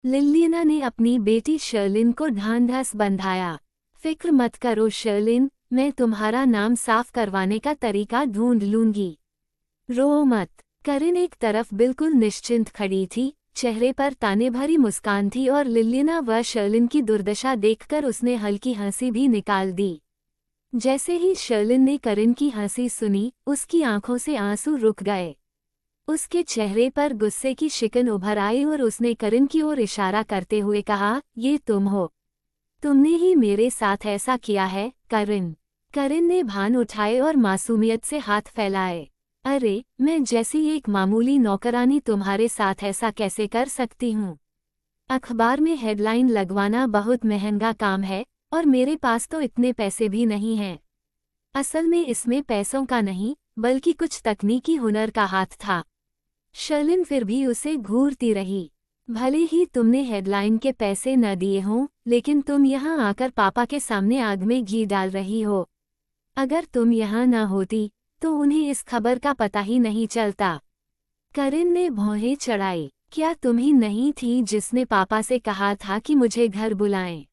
लिलियना ने अपनी बेटी शर्लिन को ढांढस बंधाया। फिक्र मत करो शर्लिन, मैं तुम्हारा नाम साफ करवाने का तरीका ढूंढ लूंगी। रो मत। करिन एक तरफ बिल्कुल निश्चिंत खड़ी थी, चेहरे पर ताने भरी मुस्कान थी और लिलियना व शर्लिन की दुर्दशा देखकर उसने हल्की हंसी भी निकाल दी। जैसे ही शर्लिन ने करिन की हंसी सुनी, उसकी आंखों से आंसू रुक गए। उसके चेहरे पर गुस्से की शिकन उभर आई और उसने करिन की ओर इशारा करते हुए कहा, ये तुम हो। तुमने ही मेरे साथ ऐसा किया है करिन। करिन ने भान उठाए और मासूमियत से हाथ फैलाए। अरे, मैं जैसी एक मामूली नौकरानी तुम्हारे साथ ऐसा कैसे कर सकती हूँ? अखबार में हेडलाइन लगवाना बहुत महंगा काम है और मेरे पास तो इतने पैसे भी नहीं हैं। असल में इसमें पैसों का नहीं, बल्कि कुछ तकनीकी हुनर का हाथ था। शर्लिन फिर भी उसे घूरती रही। भले ही तुमने हेडलाइन के पैसे न दिए हों, लेकिन तुम यहाँ आकर पापा के सामने आग में घी डाल रही हो। अगर तुम यहाँ न होती तो उन्हें इस खबर का पता ही नहीं चलता। करिन ने भौहें चढ़ाई। क्या तुम ही नहीं थी जिसने पापा से कहा था कि मुझे घर बुलाएं?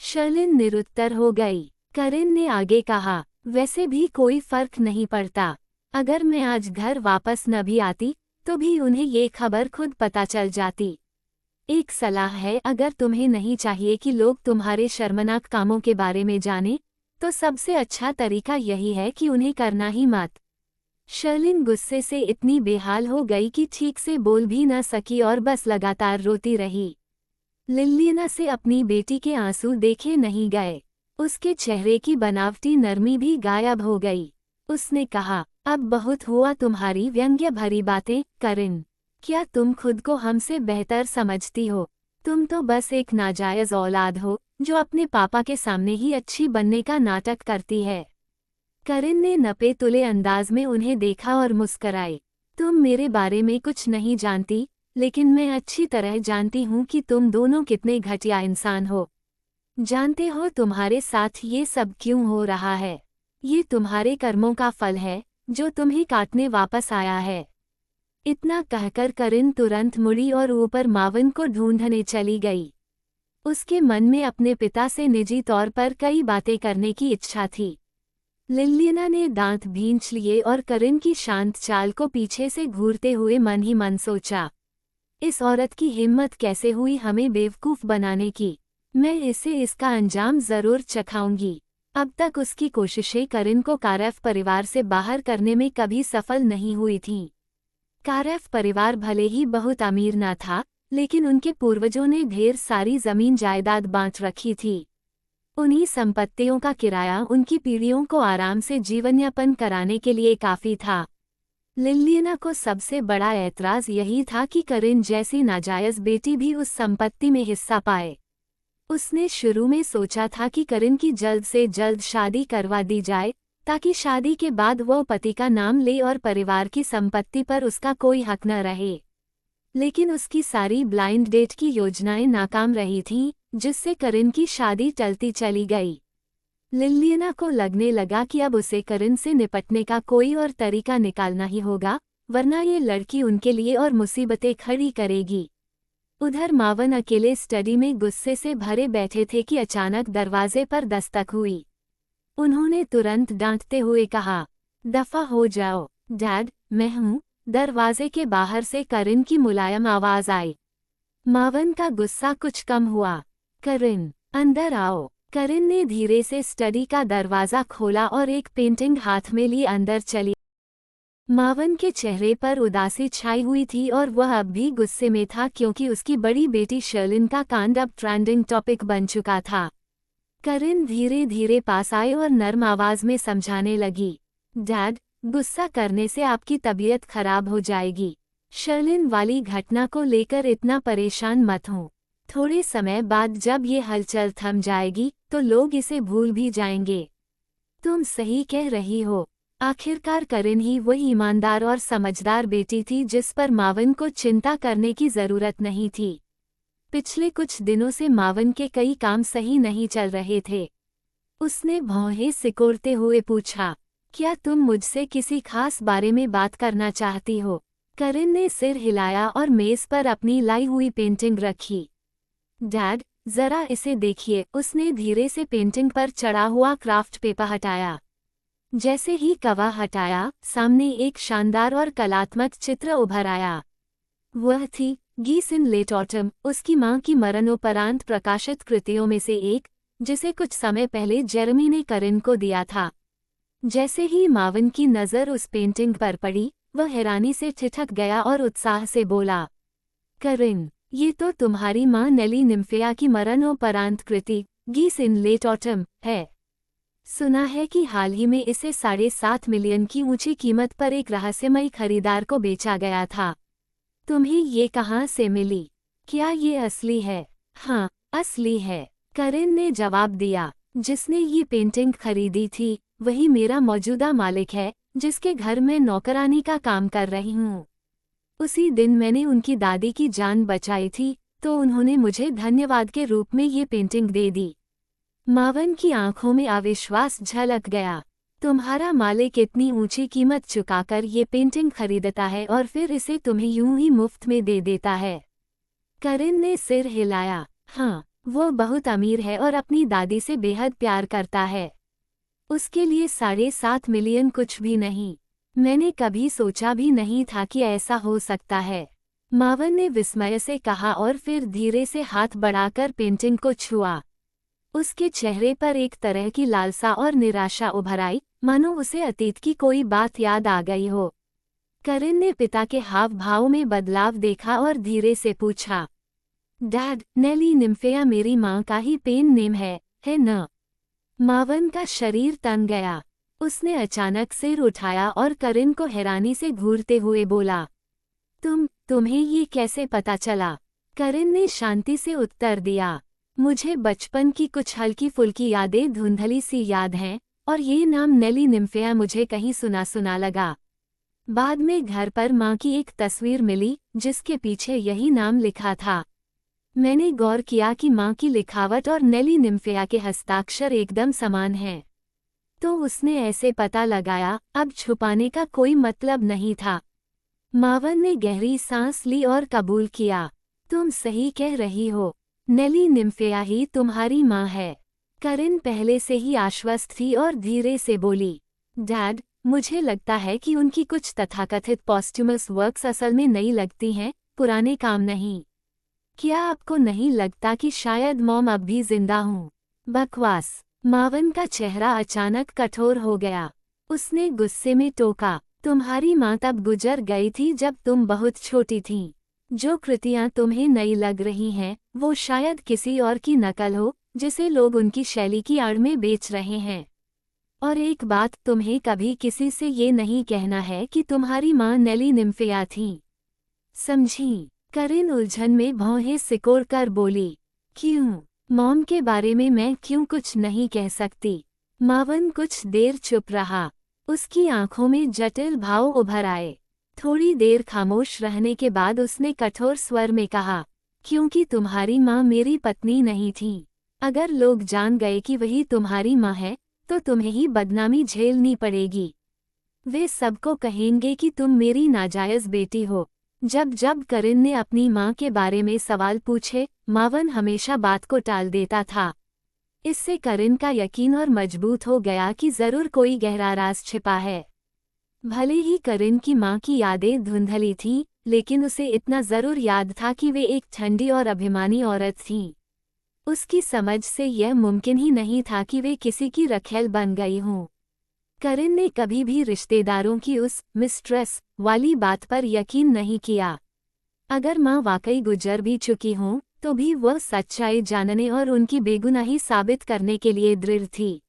शर्लिन निरुत्तर हो गई। करिन ने आगे कहा, वैसे भी कोई फर्क नहीं पड़ता। अगर मैं आज घर वापस न भी आती तो भी उन्हें ये खबर खुद पता चल जाती। एक सलाह है, अगर तुम्हें नहीं चाहिए कि लोग तुम्हारे शर्मनाक कामों के बारे में जानें, तो सबसे अच्छा तरीका यही है कि उन्हें करना ही मत। शर्लिन गुस्से से इतनी बेहाल हो गई कि ठीक से बोल भी न सकी और बस लगातार रोती रही। लिलियना से अपनी बेटी के आंसू देखे नहीं गए। उसके चेहरे की बनावटी नरमी भी गायब हो गई। उसने कहा, अब बहुत हुआ तुम्हारी व्यंग्य भरी बातें करिन। क्या तुम खुद को हमसे बेहतर समझती हो? तुम तो बस एक नाजायज औलाद हो जो अपने पापा के सामने ही अच्छी बनने का नाटक करती है। करिन ने नपे तुले अंदाज में उन्हें देखा और मुस्कराई। तुम मेरे बारे में कुछ नहीं जानती, लेकिन मैं अच्छी तरह जानती हूँ कि तुम दोनों कितने घटिया इंसान हो। जानते हो तुम्हारे साथ ये सब क्यों हो रहा है? ये तुम्हारे कर्मों का फल है जो तुम्हें काटने वापस आया है। इतना कहकर करिन तुरंत मुड़ी और ऊपर मावन को ढूंढने चली गई। उसके मन में अपने पिता से निजी तौर पर कई बातें करने की इच्छा थी। लिलियना ने दांत भींच लिए और करिन की शांत चाल को पीछे से घूरते हुए मन ही मन सोचा, इस औरत की हिम्मत कैसे हुई हमें बेवकूफ़ बनाने की। मैं इसे इसका अंजाम ज़रूर चखाऊंगी। अब तक उसकी कोशिशें करिन को कारैफ परिवार से बाहर करने में कभी सफल नहीं हुई थीं। कारैफ परिवार भले ही बहुत अमीर न था, लेकिन उनके पूर्वजों ने ढेर सारी जमीन जायदाद बांट रखी थी। उन्हीं संपत्तियों का किराया उनकी पीढ़ियों को आराम से जीवनयापन कराने के लिए काफ़ी था। लिलियना को सबसे बड़ा ऐतराज़ यही था कि करिन जैसी नाजायज़ बेटी भी उस संपत्ति में हिस्सा पाए। उसने शुरू में सोचा था कि करिन की जल्द से जल्द शादी करवा दी जाए, ताकि शादी के बाद वो पति का नाम ले और परिवार की संपत्ति पर उसका कोई हक न रहे। लेकिन उसकी सारी ब्लाइंड डेट की योजनाएं नाकाम रही थीं, जिससे करिन की शादी टलती चली गई। लिलियना को लगने लगा कि अब उसे करिन से निपटने का कोई और तरीका निकालना ही होगा, वरना ये लड़की उनके लिए और मुसीबतें खड़ी करेगी। उधर मावन अकेले स्टडी में गुस्से से भरे बैठे थे कि अचानक दरवाजे पर दस्तक हुई। उन्होंने तुरंत डांटते हुए कहा, दफा हो जाओ डैड, मैं हूँ। दरवाजे के बाहर से करिन की मुलायम आवाज आई। मावन का गुस्सा कुछ कम हुआ। करिन, अंदर आओ। करिन ने धीरे से स्टडी का दरवाज़ा खोला और एक पेंटिंग हाथ में ली अंदर चली। मावन के चेहरे पर उदासी छाई हुई थी और वह अब भी गुस्से में था, क्योंकि उसकी बड़ी बेटी शर्लिन का कांड अब ट्रेंडिंग टॉपिक बन चुका था। करिन धीरे धीरे पास आई और नर्म आवाज में समझाने लगी, डैड, गुस्सा करने से आपकी तबीयत खराब हो जाएगी। शर्लिन वाली घटना को लेकर इतना परेशान मत हो। थोड़े समय बाद जब ये हलचल थम जाएगी तो लोग इसे भूल भी जाएंगे। तुम सही कह रही हो। आखिरकार करिन ही वही ईमानदार और समझदार बेटी थी जिस पर मावन को चिंता करने की जरूरत नहीं थी। पिछले कुछ दिनों से मावन के कई काम सही नहीं चल रहे थे। उसने भौहें सिकोड़ते हुए पूछा, क्या तुम मुझसे किसी खास बारे में बात करना चाहती हो? करिन ने सिर हिलाया और मेज पर अपनी लाई हुई पेंटिंग रखी। डैड, जरा इसे देखिए। उसने धीरे से पेंटिंग पर चढ़ा हुआ क्राफ्ट पेपर हटाया। जैसे ही कवर हटाया, सामने एक शानदार और कलात्मक चित्र उभर आया। वह थी गीस इन लेट ऑटम, उसकी मां की मरणोपरांत प्रकाशित कृतियों में से एक, जिसे कुछ समय पहले जेरेमी ने करिन को दिया था। जैसे ही मावन की नज़र उस पेंटिंग पर पड़ी, वह हैरानी से ठिठक गया और उत्साह से बोला, करिन, ये तो तुम्हारी मां नेली निम्फिया की मरणोपरांत कृति गीस इन लेट ऑटम है। सुना है कि हाल ही में इसे 7.5 मिलियन की ऊंची कीमत पर एक रहस्यमयी खरीदार को बेचा गया था। तुम्हें ये कहाँ से मिली? क्या ये असली है? हाँ, असली है, करिन ने जवाब दिया। जिसने ये पेंटिंग खरीदी थी, वही मेरा मौजूदा मालिक है, जिसके घर में नौकरानी का काम कर रही हूँ। उसी दिन मैंने उनकी दादी की जान बचाई थी, तो उन्होंने मुझे धन्यवाद के रूप में ये पेंटिंग दे दी। मावन की आंखों में अविश्वास झलक गया। तुम्हारा मालिक इतनी ऊंची कीमत चुकाकर ये पेंटिंग खरीदता है और फिर इसे तुम्हें यूं ही मुफ्त में दे देता है? करिन ने सिर हिलाया। हाँ, वो बहुत अमीर है और अपनी दादी से बेहद प्यार करता है। उसके लिए 7.5 मिलियन कुछ भी नहीं। मैंने कभी सोचा भी नहीं था कि ऐसा हो सकता है, मावन ने विस्मय से कहा और फिर धीरे से हाथ बढ़ाकर पेंटिंग को छुआ। उसके चेहरे पर एक तरह की लालसा और निराशा उभर आई, मानो उसे अतीत की कोई बात याद आ गई हो। करिन ने पिता के हाव भाव में बदलाव देखा और धीरे से पूछा, डैड, नेली निम्फिया मेरी माँ का ही पेन नेम है न? मावन का शरीर तन गया। उसने अचानक सिर उठाया और करिन को हैरानी से घूरते हुए बोला, तुम्हें ये कैसे पता चला? करिन ने शांति से उत्तर दिया, मुझे बचपन की कुछ हल्की फुल्की यादें धुंधली सी याद हैं, और ये नाम नेली निम्फिया मुझे कहीं सुना सुना लगा। बाद में घर पर माँ की एक तस्वीर मिली, जिसके पीछे यही नाम लिखा था। मैंने गौर किया कि माँ की लिखावट और नेली निम्फिया के हस्ताक्षर एकदम समान हैं। तो उसने ऐसे पता लगाया, अब छुपाने का कोई मतलब नहीं था। मावन ने गहरी सांस ली और कबूल किया, तुम सही कह रही हो, नेली निम्फिया ही तुम्हारी माँ है। करिन पहले से ही आश्वस्त थी और धीरे से बोली, डैड, मुझे लगता है कि उनकी कुछ तथाकथित पॉस्ट्यूमस वर्क्स असल में नई लगती हैं, पुराने काम नहीं। क्या आपको नहीं लगता कि शायद मॉम अब भी जिंदा हूँ? बकवास। मावन का चेहरा अचानक कठोर हो गया। उसने गुस्से में टोका, तुम्हारी माँ तब गुजर गई थी जब तुम बहुत छोटी थीं। जो कृतियाँ तुम्हें नई लग रही हैं, वो शायद किसी और की नकल हो, जिसे लोग उनकी शैली की आड़ में बेच रहे हैं। और एक बात, तुम्हें कभी किसी से ये नहीं कहना है कि तुम्हारी माँ नेली निम्फिया थी। समझी? करिन उलझन में भौहें सिकोड़ कर बोली, क्यों? मॉम के बारे में मैं क्यों कुछ नहीं कह सकती? मावन कुछ देर चुप रहा। उसकी आंखों में जटिल भाव उभर आए। थोड़ी देर खामोश रहने के बाद उसने कठोर स्वर में कहा, क्योंकि तुम्हारी माँ मेरी पत्नी नहीं थी। अगर लोग जान गए कि वही तुम्हारी माँ है, तो तुम्हें ही बदनामी झेलनी पड़ेगी। वे सबको कहेंगे कि तुम मेरी नाजायज बेटी हो। जब करिन ने अपनी माँ के बारे में सवाल पूछे, मावन हमेशा बात को टाल देता था। इससे करिन का यकीन और मजबूत हो गया कि जरूर कोई गहरा राज छिपा है। भले ही करिन की माँ की यादें धुंधली थीं, लेकिन उसे इतना जरूर याद था कि वे एक ठंडी और अभिमानी औरत थीं। उसकी समझ से यह मुमकिन ही नहीं था कि वे किसी की रखेल बन गई हों। करिन ने कभी भी रिश्तेदारों की उस मिस्ट्रेस वाली बात पर यकीन नहीं किया। अगर माँ वाकई गुजर भी चुकी हों, तो भी वह सच्चाई जानने और उनकी बेगुनाही साबित करने के लिए दृढ़ थी।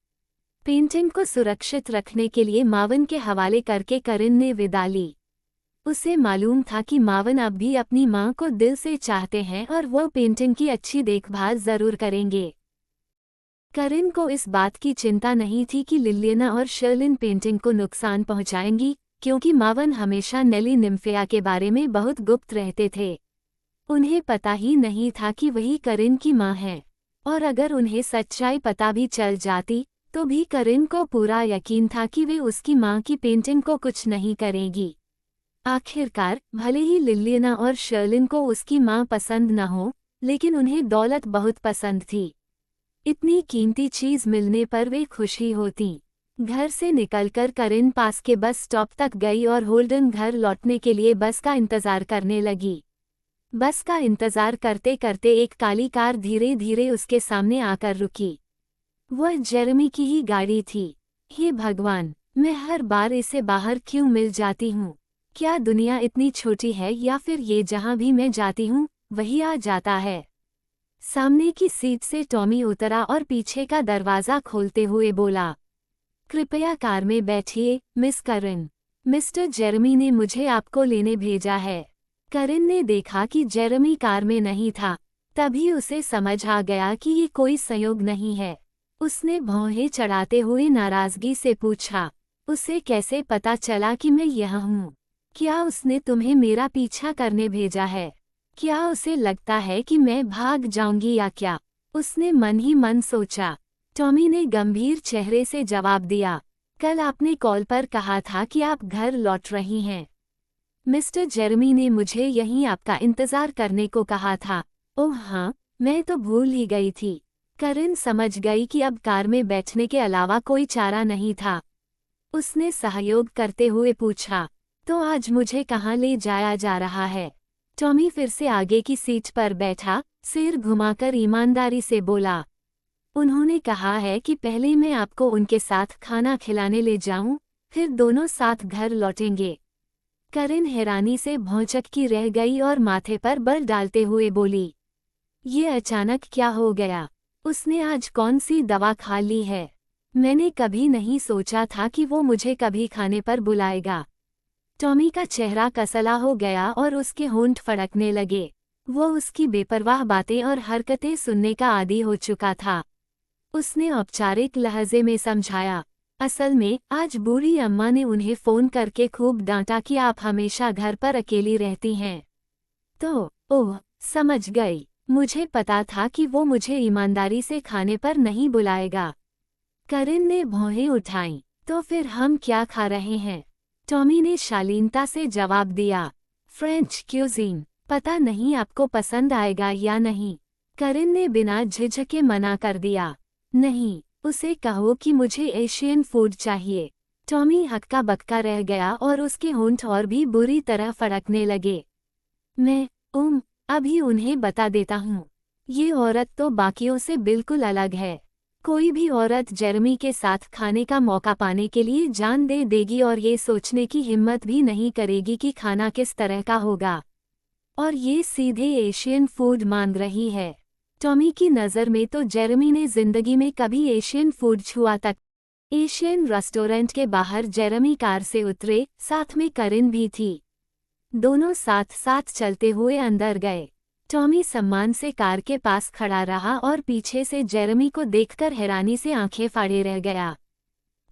पेंटिंग को सुरक्षित रखने के लिए मावन के हवाले करके करिन ने विदा ली। उसे मालूम था कि मावन अब भी अपनी माँ को दिल से चाहते हैं और वह पेंटिंग की अच्छी देखभाल जरूर करेंगे। करिन को इस बात की चिंता नहीं थी कि लिलियना और शर्लिन पेंटिंग को नुकसान पहुंचाएंगी, क्योंकि मावन हमेशा नेली निम्फिया के बारे में बहुत गुप्त रहते थे। उन्हें पता ही नहीं था कि वही करिन की माँ है, और अगर उन्हें सच्चाई पता भी चल जाती, तो भी करिन को पूरा यकीन था कि वे उसकी माँ की पेंटिंग को कुछ नहीं करेगी। आखिरकार, भले ही लिलियना और शर्लिन को उसकी माँ पसंद न हो, लेकिन उन्हें दौलत बहुत पसंद थी। इतनी कीमती चीज मिलने पर वे खुशी होती। घर से निकलकर करिन पास के बस स्टॉप तक गई और होल्डन घर लौटने के लिए बस का इंतजार करने लगी। बस का इंतजार करते करते एक काली कार धीरे धीरे उसके सामने आकर रुकी। वह जेरेमी की ही गाड़ी थी। हे भगवान, मैं हर बार इसे बाहर क्यों मिल जाती हूँ? क्या दुनिया इतनी छोटी है या फिर ये जहाँ भी मैं जाती हूँ वही आ जाता है? सामने की सीट से टॉमी उतरा और पीछे का दरवाज़ा खोलते हुए बोला, कृपया कार में बैठिए, मिस करिन। मिस्टर जेरेमी ने मुझे आपको लेने भेजा है। करिन ने देखा कि जेरेमी कार में नहीं था। तभी उसे समझ आ गया कि ये कोई संयोग नहीं है। उसने भौहें चढ़ाते हुए नाराजगी से पूछा, उसे कैसे पता चला कि मैं यहाँ हूँ? क्या उसने तुम्हें मेरा पीछा करने भेजा है? क्या उसे लगता है कि मैं भाग जाऊंगी या क्या? उसने मन ही मन सोचा। टॉमी ने गंभीर चेहरे से जवाब दिया, कल आपने कॉल पर कहा था कि आप घर लौट रही हैं। मिस्टर जेरेमी ने मुझे यहीं आपका इंतजार करने को कहा था। ओह हाँ, मैं तो भूल ही गई थी। करिन समझ गई कि अब कार में बैठने के अलावा कोई चारा नहीं था। उसने सहयोग करते हुए पूछा, तो आज मुझे कहाँ ले जाया जा रहा है? टॉमी फिर से आगे की सीट पर बैठा, सिर घुमाकर ईमानदारी से बोला, उन्होंने कहा है कि पहले मैं आपको उनके साथ खाना खिलाने ले जाऊं, फिर दोनों साथ घर लौटेंगे। करिन हैरानी से भौचक्की रह गई और माथे पर बल डालते हुए बोली, ये अचानक क्या हो गया? उसने आज कौन सी दवा खा ली है? मैंने कभी नहीं सोचा था कि वो मुझे कभी खाने पर बुलाएगा। टॉमी का चेहरा कसला हो गया और उसके होंठ फड़कने लगे। वो उसकी बेपरवाह बातें और हरकतें सुनने का आदी हो चुका था। उसने औपचारिक लहजे में समझाया, असल में आज बूढ़ी अम्मा ने उन्हें फ़ोन करके खूब डांटा कि आप हमेशा घर पर अकेली रहती हैं। तो ओह, समझ गई। मुझे पता था कि वो मुझे ईमानदारी से खाने पर नहीं बुलाएगा। करिन ने भौहें उठाईं। तो फिर हम क्या खा रहे हैं? टॉमी ने शालीनता से जवाब दिया, फ्रेंच क्यूजीन। पता नहीं आपको पसंद आएगा या नहीं। करिन ने बिना झिझके मना कर दिया। नहीं, उसे कहो कि मुझे एशियन फूड चाहिए। टॉमी हक्का बक्का रह गया और उसके होंठ और भी बुरी तरह फड़कने लगे। मैं अभी उन्हें बता देता हूँ। ये औरत तो बाकियों से बिल्कुल अलग है। कोई भी औरत जेरेमी के साथ खाने का मौका पाने के लिए जान दे देगी और ये सोचने की हिम्मत भी नहीं करेगी कि खाना किस तरह का होगा। और ये सीधे एशियन फूड मांग रही है। टॉमी की नज़र में तो जेरेमी ने जिंदगी में कभी एशियन फूड छुआ तक। एशियन रेस्टोरेंट के बाहर जेरेमी कार से उतरे, साथ में करिन भी थी। दोनों साथ साथ चलते हुए अंदर गए। टॉमी सम्मान से कार के पास खड़ा रहा और पीछे से जेरेमी को देखकर हैरानी से आंखें फाड़े रह गया।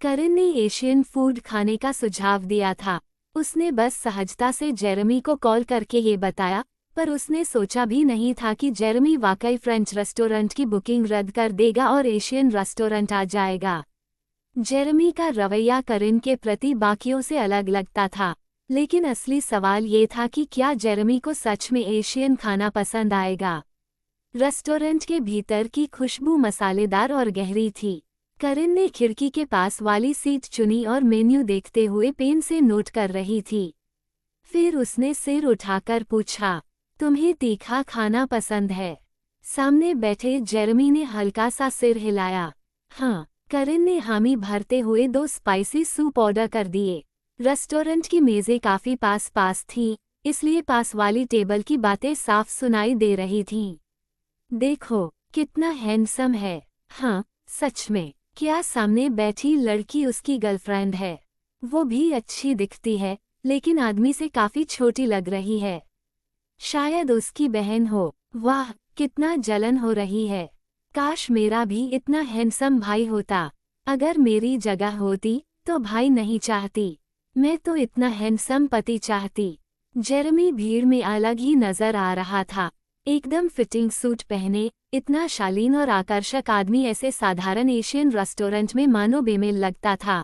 करिन ने एशियन फूड खाने का सुझाव दिया था। उसने बस सहजता से जेरेमी को कॉल करके ये बताया, पर उसने सोचा भी नहीं था कि जेरेमी वाकई फ्रेंच रेस्टोरेंट की बुकिंग रद्द कर देगा और एशियन रेस्टोरेंट आ जाएगा। जेरेमी का रवैया करिन के प्रति बाकियों से अलग लगता था, लेकिन असली सवाल ये था कि क्या जेरेमी को सच में एशियन खाना पसंद आएगा। रेस्टोरेंट के भीतर की खुशबू मसालेदार और गहरी थी। करिन ने खिड़की के पास वाली सीट चुनी और मेन्यू देखते हुए पेन से नोट कर रही थी। फिर उसने सिर उठाकर पूछा, तुम्हें तीखा खाना पसंद है? सामने बैठे जेरेमी ने हल्का सा सिर हिलाया। हाँ। करिन ने हामी भरते हुए 2 स्पाइसी सूप ऑर्डर कर दिए। रेस्टोरेंट की मेज़ें काफ़ी पास पास थीं, इसलिए पास वाली टेबल की बातें साफ सुनाई दे रही थीं। देखो, कितना हैंडसम है। हाँ, सच में। क्या सामने बैठी लड़की उसकी गर्लफ्रेंड है? वो भी अच्छी दिखती है, लेकिन आदमी से काफ़ी छोटी लग रही है। शायद उसकी बहन हो। वाह, कितना जलन हो रही है। काश मेरा भी इतना हैंडसम भाई होता। अगर मेरी जगह होती तो भाई नहीं चाहती, मैं तो इतना हैंडसम पति चाहती। जेरेमी भीड़ में अलग ही नजर आ रहा था। एकदम फिटिंग सूट पहने, इतना शालीन और आकर्षक आदमी ऐसे साधारण एशियन रेस्टोरेंट में मानो बेमेल लगता था।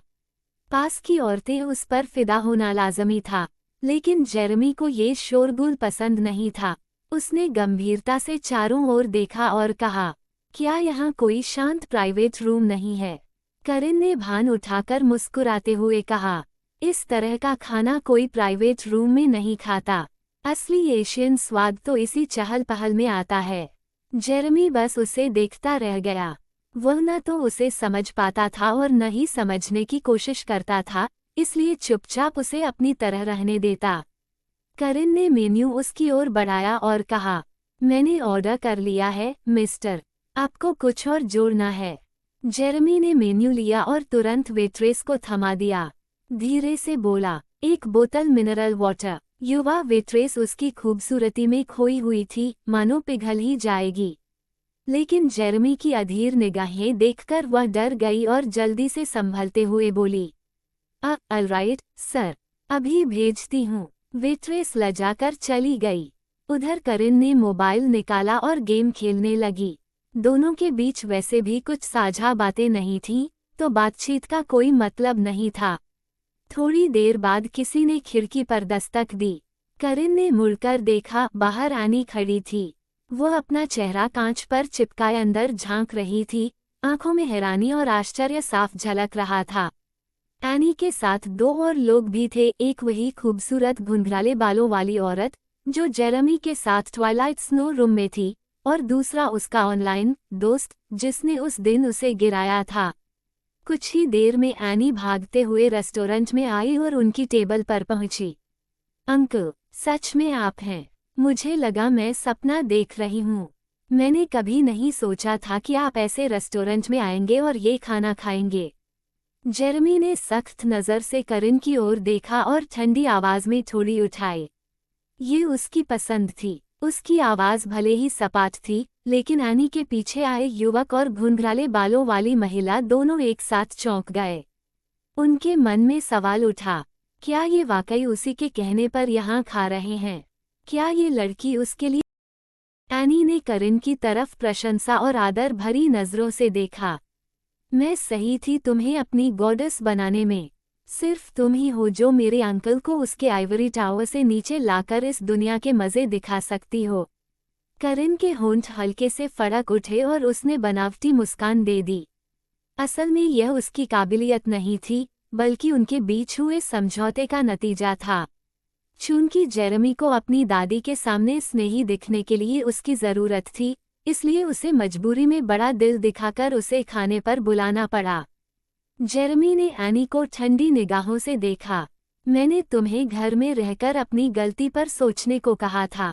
पास की औरतें उस पर फिदा होना लाजमी था, लेकिन जेरेमी को ये शोरगुल पसंद नहीं था। उसने गंभीरता से चारों ओर देखा और कहा, क्या यहाँ कोई शांत प्राइवेट रूम नहीं है? करिन ने भान उठाकर मुस्कुराते हुए कहा, इस तरह का खाना कोई प्राइवेट रूम में नहीं खाता। असली एशियन स्वाद तो इसी चहल पहल में आता है। जेरेमी बस उसे देखता रह गया। वह न तो उसे समझ पाता था और न ही समझने की कोशिश करता था, इसलिए चुपचाप उसे अपनी तरह रहने देता। करिन ने मेन्यू उसकी ओर बढ़ाया और कहा, मैंने ऑर्डर कर लिया है, मिस्टर। आपको कुछ और जोड़ना है? जेरेमी ने मेन्यू लिया और तुरंत वेट्रेस को थमा दिया। धीरे से बोला, एक बोतल मिनरल वाटर। युवा वेट्रेस उसकी खूबसूरती में खोई हुई थी, मानो पिघल ही जाएगी। लेकिन जेरेमी की अधीर निगाहें देखकर वह डर गई और जल्दी से संभलते हुए बोली, ऑलराइट सर, अभी भेजती हूँ। वेट्रेस लजाकर चली गई। उधर करिन ने मोबाइल निकाला और गेम खेलने लगी। दोनों के बीच वैसे भी कुछ साझा बातें नहीं थीं, तो बातचीत का कोई मतलब नहीं था। थोड़ी देर बाद किसी ने खिड़की पर दस्तक दी। करिन ने मुड़कर देखा, बाहर एनी खड़ी थी। वह अपना चेहरा कांच पर चिपकाए अंदर झांक रही थी, आंखों में हैरानी और आश्चर्य साफ झलक रहा था। एनी के साथ दो और लोग भी थे, एक वही खूबसूरत घुंघराले बालों वाली औरत जो जेरेमी के साथ ट्वाइलाइट स्नो रूम में थी, और दूसरा उसका ऑनलाइन दोस्त जिसने उस दिन उसे गिराया था। कुछ ही देर में एनी भागते हुए रेस्टोरेंट में आई और उनकी टेबल पर पहुंची। अंकल, सच में आप हैं? मुझे लगा मैं सपना देख रही हूँ। मैंने कभी नहीं सोचा था कि आप ऐसे रेस्टोरेंट में आएंगे और ये खाना खाएंगे। जेरेमी ने सख्त नज़र से करिन की ओर देखा और ठंडी आवाज में थोड़ी उठाई। ये उसकी पसंद थी। उसकी आवाज भले ही सपाट थी, लेकिन एनी के पीछे आए युवक और घुंघराले बालों वाली महिला दोनों एक साथ चौंक गए। उनके मन में सवाल उठा, क्या ये वाकई उसी के कहने पर यहाँ खा रहे हैं? क्या ये लड़की उसके लिए? एनी ने करिन की तरफ प्रशंसा और आदर भरी नजरों से देखा। मैं सही थी तुम्हें अपनी गॉडेस बनाने में। सिर्फ तुम ही हो जो मेरे अंकल को उसके आइवरी टावर से नीचे लाकर इस दुनिया के मज़े दिखा सकती हो। करिन के होंठ हल्के से फड़क उठे और उसने बनावटी मुस्कान दे दी। असल में यह उसकी काबिलियत नहीं थी, बल्कि उनके बीच हुए समझौते का नतीजा था। चूंकि जेरेमी को अपनी दादी के सामने स्नेही दिखने के लिए उसकी ज़रूरत थी, इसलिए उसे मजबूरी में बड़ा दिल दिखाकर उसे खाने पर बुलाना पड़ा। जेरेमी ने एनी को ठंडी निगाहों से देखा। मैंने तुम्हें घर में रहकर अपनी गलती पर सोचने को कहा था।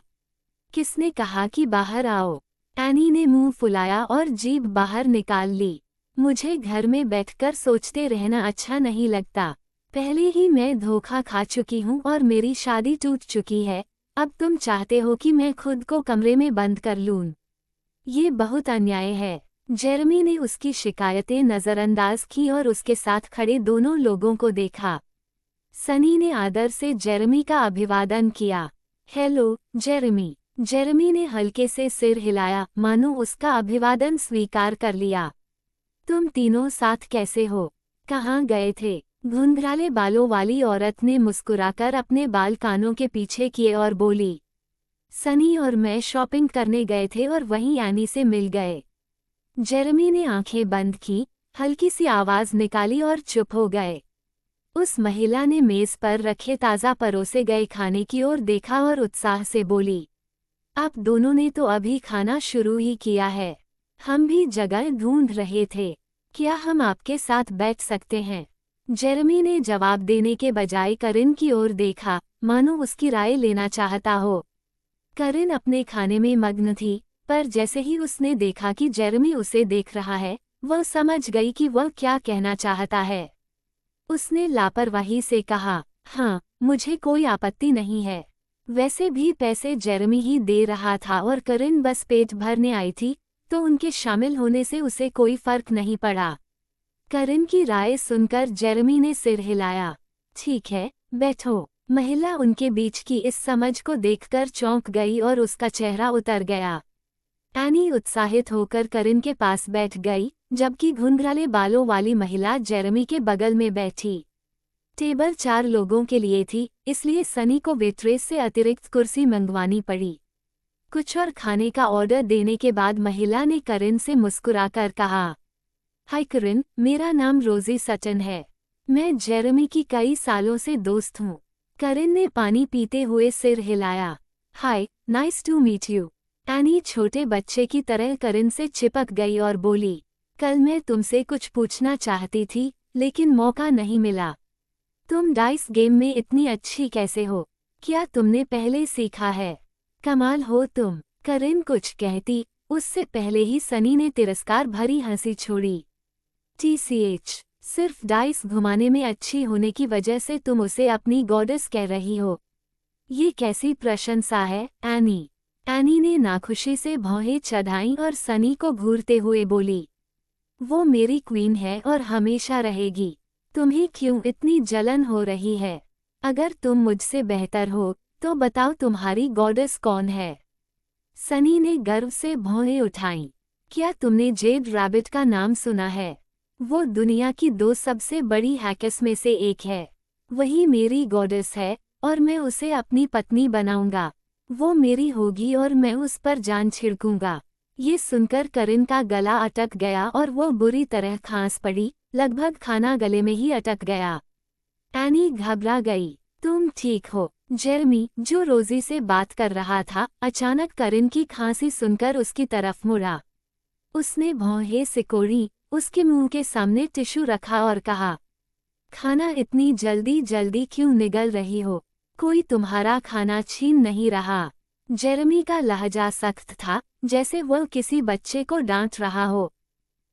किसने कहा कि बाहर आओ? एनी ने मुंह फुलाया और जीभ बाहर निकाल ली। मुझे घर में बैठकर सोचते रहना अच्छा नहीं लगता। पहले ही मैं धोखा खा चुकी हूँ और मेरी शादी टूट चुकी है। अब तुम चाहते हो कि मैं खुद को कमरे में बंद कर लूँ? ये बहुत अन्याय है। जेरेमी ने उसकी शिकायतें नज़रअंदाज की और उसके साथ खड़े दोनों लोगों को देखा। सनी ने आदर से जेरेमी का अभिवादन किया। Hello, Jeremy. जेरेमी ने हल्के से सिर हिलाया, मानो उसका अभिवादन स्वीकार कर लिया। तुम तीनों साथ कैसे हो? कहाँ गए थे? घुंघराले बालों वाली औरत ने मुस्कुराकर अपने बाल कानों के पीछे किए और बोली, सनी और मैं शॉपिंग करने गए थे और वहीं एनी से मिल गए। जेरेमी ने आंखें बंद की, हल्की सी आवाज निकाली और चुप हो गए। उस महिला ने मेज पर रखे ताज़ा परोसे गए खाने की ओर देखा और उत्साह से बोली, आप दोनों ने तो अभी खाना शुरू ही किया है। हम भी जगह ढूंढ रहे थे। क्या हम आपके साथ बैठ सकते हैं? जेरेमी ने जवाब देने के बजाय करिन की ओर देखा, मानो उसकी राय लेना चाहता हो। करिन अपने खाने में मग्न थी, पर जैसे ही उसने देखा कि जेरेमी उसे देख रहा है, वह समझ गई कि वह क्या कहना चाहता है। उसने लापरवाही से कहा, हाँ, मुझे कोई आपत्ति नहीं है। वैसे भी पैसे जेरेमी ही दे रहा था और करिन बस पेट भरने आई थी, तो उनके शामिल होने से उसे कोई फर्क नहीं पड़ा। करिन की राय सुनकर जेरेमी ने सिर हिलाया। ठीक है, बैठो। महिला उनके बीच की इस समझ को देखकर चौंक गई और उसका चेहरा उतर गया। एनी उत्साहित होकर करिन के पास बैठ गई, जबकि घुंघराले बालों वाली महिला जेरेमी के बगल में बैठी। टेबल 4 लोगों के लिए थी, इसलिए सनी को वेट्रेस से अतिरिक्त कुर्सी मंगवानी पड़ी। कुछ और खाने का ऑर्डर देने के बाद महिला ने करिन से मुस्कुराकर कहा, हाय करिन, मेरा नाम रोजी सटन है। मैं जेरेमी की कई सालों से दोस्त हूँ। करिन ने पानी पीते हुए सिर हिलाया। Hi, nice to meet you. Any छोटे बच्चे की तरह करिन से चिपक गई और बोली, कल मैं तुमसे कुछ पूछना चाहती थी, लेकिन मौका नहीं मिला। तुम डाइस गेम में इतनी अच्छी कैसे हो? क्या तुमने पहले सीखा है? कमाल हो तुम। करिन कुछ कहती, उससे पहले ही सनी ने तिरस्कार भरी हंसी छोड़ी। TCH, सिर्फ डाइस घुमाने में अच्छी होने की वजह से तुम उसे अपनी गॉडेस कह रही हो? ये कैसी प्रशंसा है, एनी? एनी ने नाखुशी से भौहें चढ़ाईं और सनी को घूरते हुए बोली, वो मेरी क्वीन है और हमेशा रहेगी। तुम्हें क्यों इतनी जलन हो रही है? अगर तुम मुझसे बेहतर हो, तो बताओ तुम्हारी गॉडेस कौन है? सनी ने गर्व से भौहें उठाईं। क्या तुमने जेड रैबिट का नाम सुना है? वो दुनिया की 2 सबसे बड़ी हैकर्स में से एक है। वही मेरी गॉडेस है और मैं उसे अपनी पत्नी बनाऊंगा। वो मेरी होगी और मैं उस पर जान छिड़कूंगा। ये सुनकर करिन का गला अटक गया और वो बुरी तरह खांस पड़ी, लगभग खाना गले में ही अटक गया। एनी घबरा गई। तुम ठीक हो? जेरेमी, जो रोजी से बात कर रहा था, अचानक करिन की खांसी सुनकर उसकी तरफ मुड़ा। उसने भौहें सिकोड़ी, उसके मुंह के सामने टिश्यू रखा और कहा, खाना इतनी जल्दी जल्दी क्यों निगल रही हो? कोई तुम्हारा खाना छीन नहीं रहा। जेरेमी का लहजा सख्त था, जैसे वह किसी बच्चे को डांट रहा हो।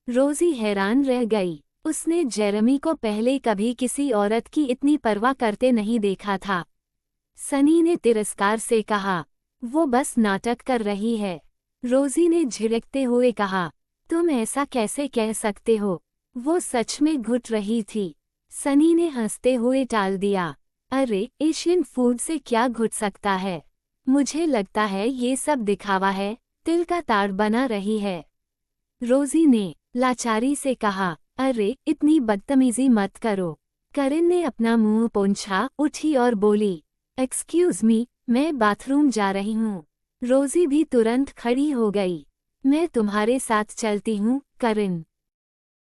रोजी हैरान रह गई। उसने जेरेमी को पहले कभी किसी औरत की इतनी परवाह करते नहीं देखा था। सनी ने तिरस्कार से कहा, वो बस नाटक कर रही है। रोजी ने झिड़कते हुए कहा, तुम ऐसा कैसे कह सकते हो? वो सच में घुट रही थी। सनी ने हंसते हुए टाल दिया, अरे, एशियन फूड से क्या घुट सकता है? मुझे लगता है ये सब दिखावा है, तिल का ताड़ बना रही है। रोजी ने लाचारी से कहा, अरे, इतनी बदतमीजी मत करो। करिन ने अपना मुंह पोंछा, उठी और बोली, एक्सक्यूज मी, मैं बाथरूम जा रही हूँ। रोजी भी तुरंत खड़ी हो गई। मैं तुम्हारे साथ चलती हूँ, करिन।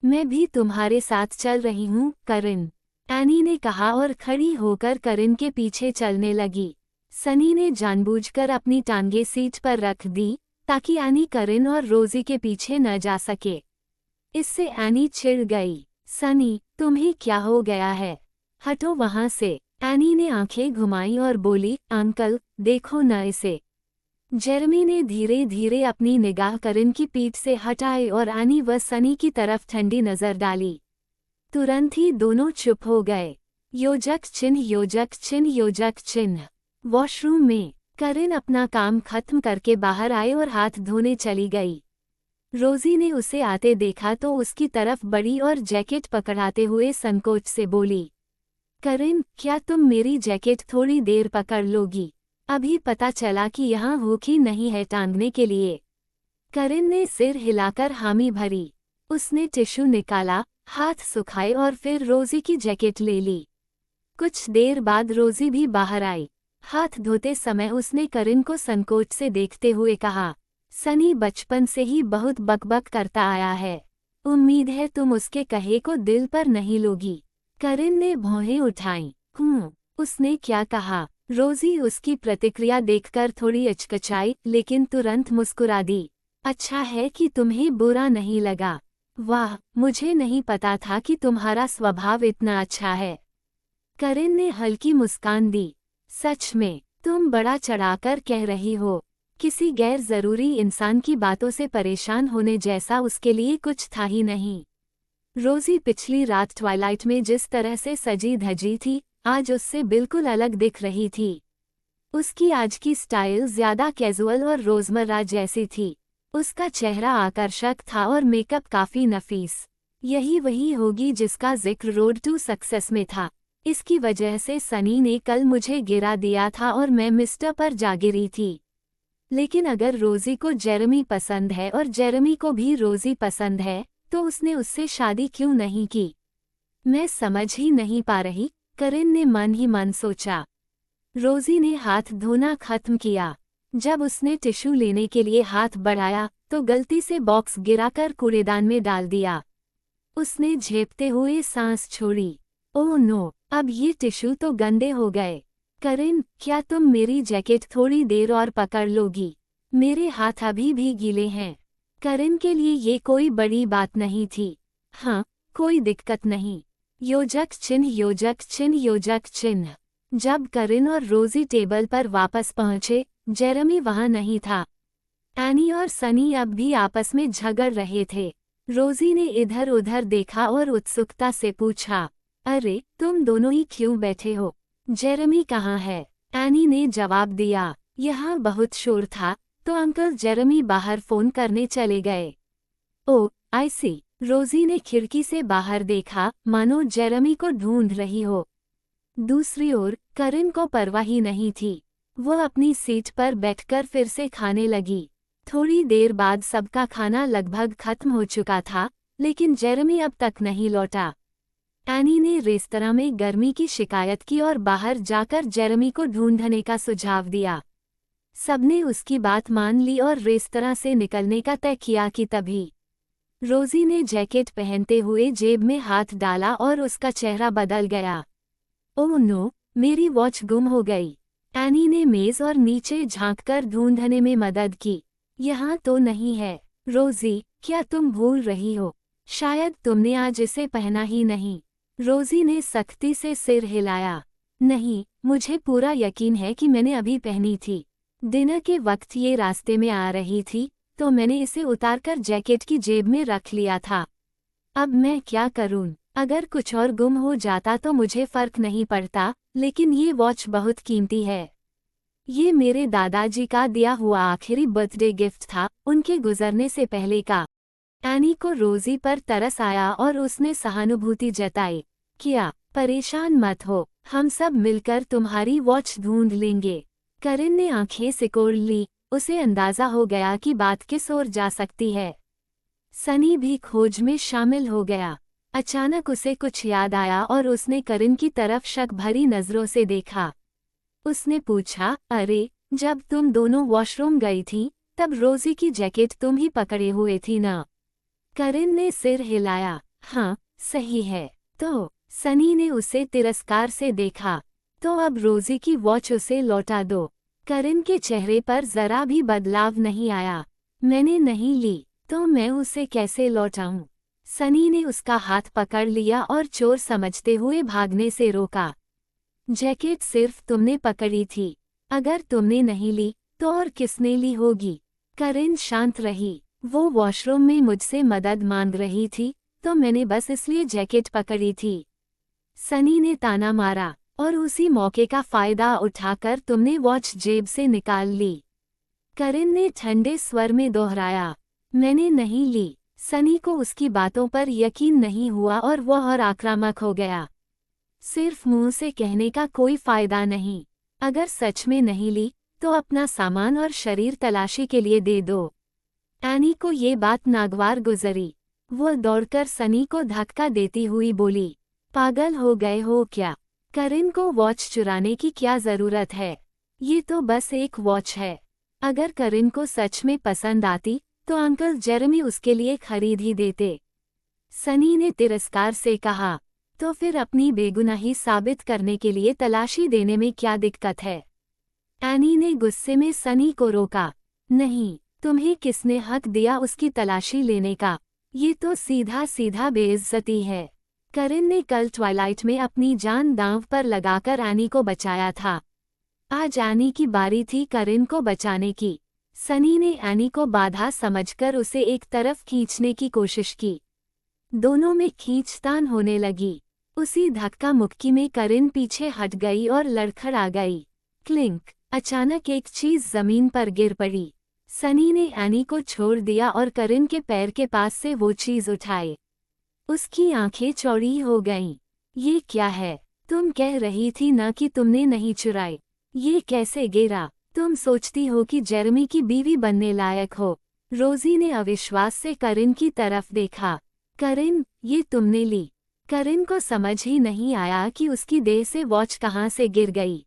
मैं भी तुम्हारे साथ चल रही हूँ, करिन, एनी ने कहा और खड़ी होकर करिन के पीछे चलने लगी। सनी ने जानबूझकर अपनी टांगें सीट पर रख दी, ताकि एनी करिन और रोजी के पीछे न जा सके। इससे एनी चिढ़ गई। सनी, तुम्हें क्या हो गया है? हटो वहां से। एनी ने आंखें घुमाई और बोली, अंकल, देखो न इसे। जेरेमी ने धीरे धीरे अपनी निगाह करिन की पीठ से हटाई और एनी व सनी की तरफ ठंडी नजर डाली। तुरंत ही दोनों चुप हो गए। योजक चिन्ह, योजक चिन्ह, योजक चिन्ह। वॉशरूम में करिन अपना काम खत्म करके बाहर आई और हाथ धोने चली गई। रोजी ने उसे आते देखा तो उसकी तरफ बढ़ी और जैकेट पकड़ाते हुए संकोच से बोली, करिन, क्या तुम मेरी जैकेट थोड़ी देर पकड़ लोगी? अभी पता चला कि यहाँ हुक ही नहीं है टांगने के लिए। करिन ने सिर हिलाकर हामी भरी। उसने टिश्यू निकाला, हाथ सुखाए और फिर रोजी की जैकेट ले ली। कुछ देर बाद रोजी भी बाहर आई। हाथ धोते समय उसने करिन को संकोच से देखते हुए कहा, सनी बचपन से ही बहुत बकबक करता आया है। उम्मीद है तुम उसके कहे को दिल पर नहीं लोगी। करिन ने भौहें उठाईं। उसने क्या कहा? रोजी उसकी प्रतिक्रिया देखकर थोड़ी अचकचाई, लेकिन तुरंत मुस्कुरा दी। अच्छा है कि तुम्हें बुरा नहीं लगा। वाह, मुझे नहीं पता था कि तुम्हारा स्वभाव इतना अच्छा है। करिन ने हल्की मुस्कान दी। सच में, तुम बड़ा चढ़ाकर कह रही हो। किसी गैर जरूरी इंसान की बातों से परेशान होने जैसा उसके लिए कुछ था ही नहीं। रोजी पिछली रात ट्वाइलाइट में जिस तरह से सजी धजी थी, आज उससे बिल्कुल अलग दिख रही थी। उसकी आज की स्टाइल ज्यादा कैजुअल और रोजमर्रा जैसी थी। उसका चेहरा आकर्षक था और मेकअप काफी नफीस। यही वही होगी जिसका जिक्र रोड टू सक्सेस में था। इसकी वजह से सनी ने कल मुझे गिरा दिया था और मैं मिस्टर पर जा गिरी थी। लेकिन अगर रोजी को जेरेमी पसंद है और जेरेमी को भी रोजी पसंद है, तो उसने उससे शादी क्यों नहीं की? मैं समझ ही नहीं पा रही, करिन ने मन ही मन सोचा। रोजी ने हाथ धोना खत्म किया। जब उसने टिश्यू लेने के लिए हाथ बढ़ाया तो गलती से बॉक्स गिराकर कूड़ेदान में डाल दिया। उसने झेपते हुए सांस छोड़ी। ओह नो, अब ये टिश्यू तो गंदे हो गए। करिन, क्या तुम मेरी जैकेट थोड़ी देर और पकड़ लोगी? मेरे हाथ अभी भी गीले हैं। करिन के लिए ये कोई बड़ी बात नहीं थी। हाँ, कोई दिक्कत नहीं। योजक चिन्ह योजक चिन्ह योजक चिन्ह। जब करिन और रोजी टेबल पर वापस पहुंचे, जेरेमी वहां नहीं था। एनी और सनी अब भी आपस में झगड़ रहे थे। रोजी ने इधर उधर देखा और उत्सुकता से पूछा, अरे तुम दोनों ही क्यों बैठे हो? जेरेमी कहाँ है? एनी ने जवाब दिया, यहाँ बहुत शोर था तो अंकल जेरेमी बाहर फोन करने चले गए। ओह, आई सी। रोजी ने खिड़की से बाहर देखा, मानो जेरेमी को ढूंढ रही हो। दूसरी ओर करिन को परवाह ही नहीं थी। वह अपनी सीट पर बैठकर फिर से खाने लगी। थोड़ी देर बाद सबका खाना लगभग खत्म हो चुका था, लेकिन जेरेमी अब तक नहीं लौटा। एनी ने रेस्तरां में गर्मी की शिकायत की और बाहर जाकर जेरेमी को ढूंढने का सुझाव दिया। सबने उसकी बात मान ली और रेस्तरां से निकलने का तय किया कि तभी रोजी ने जैकेट पहनते हुए जेब में हाथ डाला और उसका चेहरा बदल गया। ओह नो, मेरी वॉच गुम हो गई। एनी ने मेज और नीचे झांककर ढूंढने में मदद की। यहाँ तो नहीं है। रोजी, क्या तुम भूल रही हो? शायद तुमने आज इसे पहना ही नहीं। रोजी ने सख्ती से सिर हिलाया। नहीं, मुझे पूरा यकीन है कि मैंने अभी पहनी थी। डिनर के वक्त ये रास्ते में आ रही थी तो मैंने इसे उतारकर जैकेट की जेब में रख लिया था। अब मैं क्या करूं? अगर कुछ और गुम हो जाता तो मुझे फर्क नहीं पड़ता, लेकिन ये वॉच बहुत कीमती है। ये मेरे दादाजी का दिया हुआ आखिरी बर्थडे गिफ्ट था, उनके गुजरने से पहले का। एनी को रोजी पर तरस आया और उसने सहानुभूति जताई। क्या, परेशान मत हो, हम सब मिलकर तुम्हारी वॉच ढूंढ लेंगे। करिन ने आंखें सिकोड़ ली। उसे अंदाजा हो गया कि बात किस ओर जा सकती है। सनी भी खोज में शामिल हो गया। अचानक उसे कुछ याद आया और उसने करिन की तरफ शक भरी नजरों से देखा। उसने पूछा, अरे, जब तुम दोनों वॉशरूम गई थी तब रोजी की जैकेट तुम ही पकड़े हुए थी ना? करिन ने सिर हिलाया। हाँ, सही है। तो सनी ने उसे तिरस्कार से देखा। तो अब रोजी की वॉच उसे लौटा दो। करिन के चेहरे पर जरा भी बदलाव नहीं आया। मैंने नहीं ली तो मैं उसे कैसे लौटाऊं? सनी ने उसका हाथ पकड़ लिया और चोर समझते हुए भागने से रोका। जैकेट सिर्फ तुमने पकड़ी थी। अगर तुमने नहीं ली तो और किसने ली होगी? करिन शांत रही। वो वॉशरूम में मुझसे मदद मांग रही थी तो मैंने बस इसलिए जैकेट पकड़ी थी। सनी ने ताना मारा। और उसी मौके का फायदा उठाकर तुमने वॉच जेब से निकाल ली। करिन ने ठंडे स्वर में दोहराया। मैंने नहीं ली। सनी को उसकी बातों पर यकीन नहीं हुआ और वह और आक्रामक हो गया। सिर्फ मुंह से कहने का कोई फायदा नहीं। अगर सच में नहीं ली तो अपना सामान और शरीर तलाशी के लिए दे दो। एनी को ये बात नागवार गुजरी। वह दौड़कर सनी को धक्का देती हुई बोली, पागल हो गए हो क्या? करिन को वॉच चुराने की क्या जरूरत है? ये तो बस एक वॉच है। अगर करिन को सच में पसंद आती तो अंकल जेरेमी उसके लिए खरीद ही देते। सनी ने तिरस्कार से कहा, तो फिर अपनी बेगुनाही साबित करने के लिए तलाशी देने में क्या दिक्कत है? एनी ने गुस्से में सनी को रोका। नहीं, तुम्हें किसने हक दिया उसकी तलाशी लेने का? ये तो सीधा सीधा बेइज्जती है। करिन ने कल ट्वाइलाइट में अपनी जान दांव पर लगाकर एनी को बचाया था। आज एनी की बारी थी करिन को बचाने की। सनी ने एनी को बाधा समझकर उसे एक तरफ खींचने की कोशिश की। दोनों में खींचतान होने लगी। उसी धक्का मुक्की में करिन पीछे हट गई और लड़खड़ा गई। क्लिंक! अचानक एक चीज जमीन पर गिर पड़ी। सनी ने एनी को छोड़ दिया और करिन के पैर के पास से वो चीज उठाई। उसकी आंखें चौड़ी हो गईं। ये क्या है? तुम कह रही थी ना कि तुमने नहीं चुराई। ये कैसे गिरा? तुम सोचती हो कि जेरेमी की बीवी बनने लायक हो। रोजी ने अविश्वास से करिन की तरफ देखा। करिन, ये तुमने ली? करिन को समझ ही नहीं आया कि उसकी देह से वॉच कहाँ से गिर गई।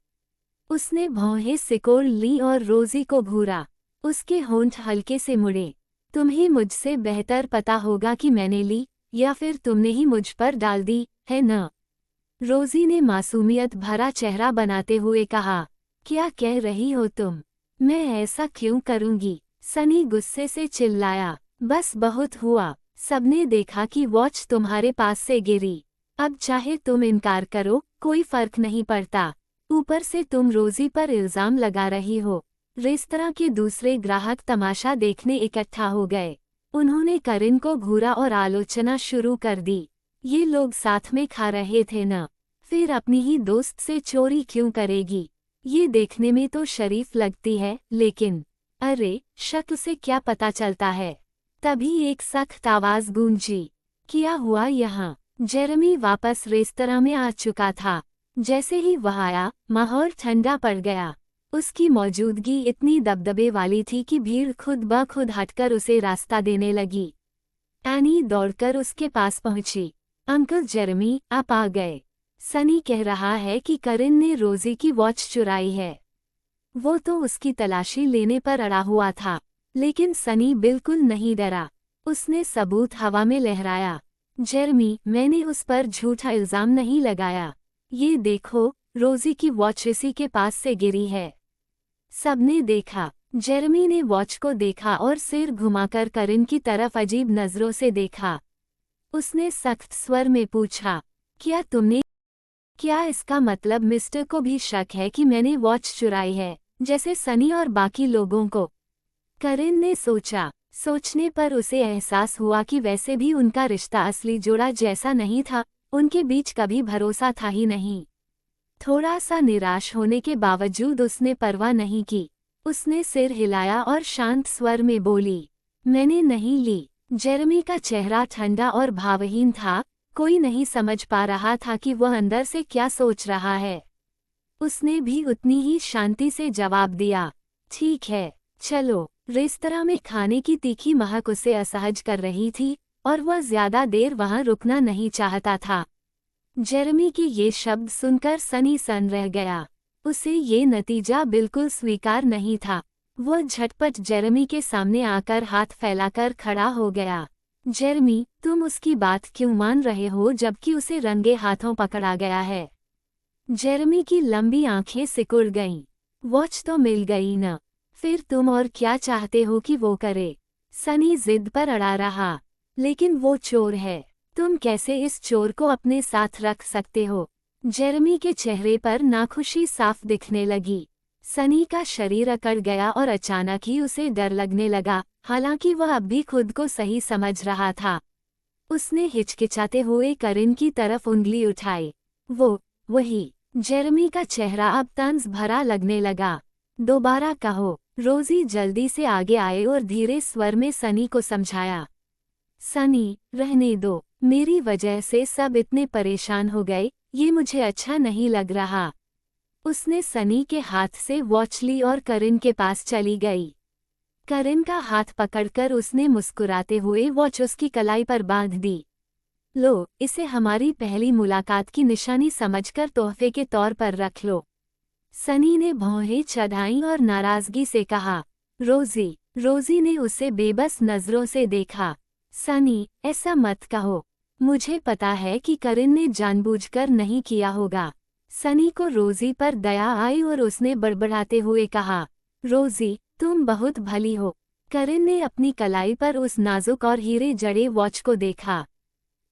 उसने भौहें सिकोड़ ली और रोजी को घूरा। उसके होंठ हल्के से मुड़े। तुम्हें मुझसे बेहतर पता होगा कि मैंने ली या फिर तुमने ही मुझ पर डाल दी, है न? रोजी ने मासूमियत भरा चेहरा बनाते हुए कहा। क्या कह रही हो तुम? मैं ऐसा क्यों करूंगी? सनी गुस्से से चिल्लाया। बस बहुत हुआ। सबने देखा कि वॉच तुम्हारे पास से गिरी। अब चाहे तुम इनकार करो, कोई फर्क नहीं पड़ता। ऊपर से तुम रोजी पर इल्जाम लगा रही हो। रेस्तरां के दूसरे ग्राहक तमाशा देखने इकट्ठा हो गए। उन्होंने करिन को घूरा और आलोचना शुरू कर दी। ये लोग साथ में खा रहे थे न, फिर अपनी ही दोस्त से चोरी क्यों करेगी? ये देखने में तो शरीफ लगती है, लेकिन अरे, शक्ल से क्या पता चलता है? तभी एक सख्त आवाज गूंजी। क्या हुआ यहाँ? जेरेमी वापस रेस्तरां में आ चुका था। जैसे ही वह आया, माहौल ठंडा पड़ गया। उसकी मौजूदगी इतनी दबदबे वाली थी कि भीड़ खुद ब खुद हटकर उसे रास्ता देने लगी। एनी दौड़कर उसके पास पहुंची। अंकल जेरेमी, आप आ गए। सनी कह रहा है कि करिन ने रोजी की वॉच चुराई है। वो तो उसकी तलाशी लेने पर अड़ा हुआ था, लेकिन सनी बिल्कुल नहीं डरा। उसने सबूत हवा में लहराया। जेरेमी, मैंने उस पर झूठा इल्जाम नहीं लगाया। ये देखो, रोजी की वॉच इसी के पास से गिरी है। सबने देखा। जेरेमी ने वॉच को देखा और सिर घुमाकर करिन की तरफ अजीब नजरों से देखा। उसने सख्त स्वर में पूछा, क्या इसका मतलब मिस्टर को भी शक है कि मैंने वॉच चुराई है, जैसे सनी और बाकी लोगों को? करिन ने सोचा। सोचने पर उसे एहसास हुआ कि वैसे भी उनका रिश्ता असली जोड़ा जैसा नहीं था, उनके बीच कभी भरोसा था ही नहीं। थोड़ा सा निराश होने के बावजूद उसने परवाह नहीं की। उसने सिर हिलाया और शांत स्वर में बोली, मैंने नहीं ली। जेरेमी का चेहरा ठंडा और भावहीन था। कोई नहीं समझ पा रहा था कि वह अंदर से क्या सोच रहा है। उसने भी उतनी ही शांति से जवाब दिया, ठीक है, चलो। रेस्तरां में खाने की तीखी महक उसे असहज कर रही थी और वह ज्यादा देर वहां रुकना नहीं चाहता था। जेरेमी के ये शब्द सुनकर सनी सन रह गया। उसे ये नतीजा बिल्कुल स्वीकार नहीं था। वह झटपट जेरेमी के सामने आकर हाथ फैलाकर खड़ा हो गया। जेरेमी, तुम उसकी बात क्यों मान रहे हो जबकि उसे रंगे हाथों पकड़ा गया है? जेरेमी की लंबी आंखें सिकुड़ गईं। वॉच तो मिल गई न, फिर तुम और क्या चाहते हो कि वो करे? सनी जिद पर अड़ा रहा। लेकिन वो चोर है। तुम कैसे इस चोर को अपने साथ रख सकते हो? जेरेमी के चेहरे पर नाखुशी साफ दिखने लगी। सनी का शरीर अकड़ गया और अचानक ही उसे डर लगने लगा, हालांकि वह अब भी खुद को सही समझ रहा था। उसने हिचकिचाते हुए करिन की तरफ उंगली उठाई। वही। जेरेमी का चेहरा अब तंज भरा लगने लगा। दोबारा कहो। रोजी जल्दी से आगे आए और धीरे स्वर में सनी को समझाया। सनी, रहने दो। मेरी वजह से सब इतने परेशान हो गए, ये मुझे अच्छा नहीं लग रहा। उसने सनी के हाथ से वॉच ली और करिन के पास चली गई। करिन का हाथ पकड़कर उसने मुस्कुराते हुए वॉच उसकी कलाई पर बांध दी। लो, इसे हमारी पहली मुलाकात की निशानी समझकर तोहफे के तौर पर रख लो। सनी ने भौहें चढ़ाई और नाराजगी से कहा। रोजी ने उसे बेबस नजरों से देखा। सनी, ऐसा मत कहो। मुझे पता है कि करिन ने जानबूझकर नहीं किया होगा। सनी को रोजी पर दया आई और उसने बड़बड़ाते हुए कहा, रोजी, तुम बहुत भली हो। करिन ने अपनी कलाई पर उस नाजुक और हीरे जड़े वॉच को देखा।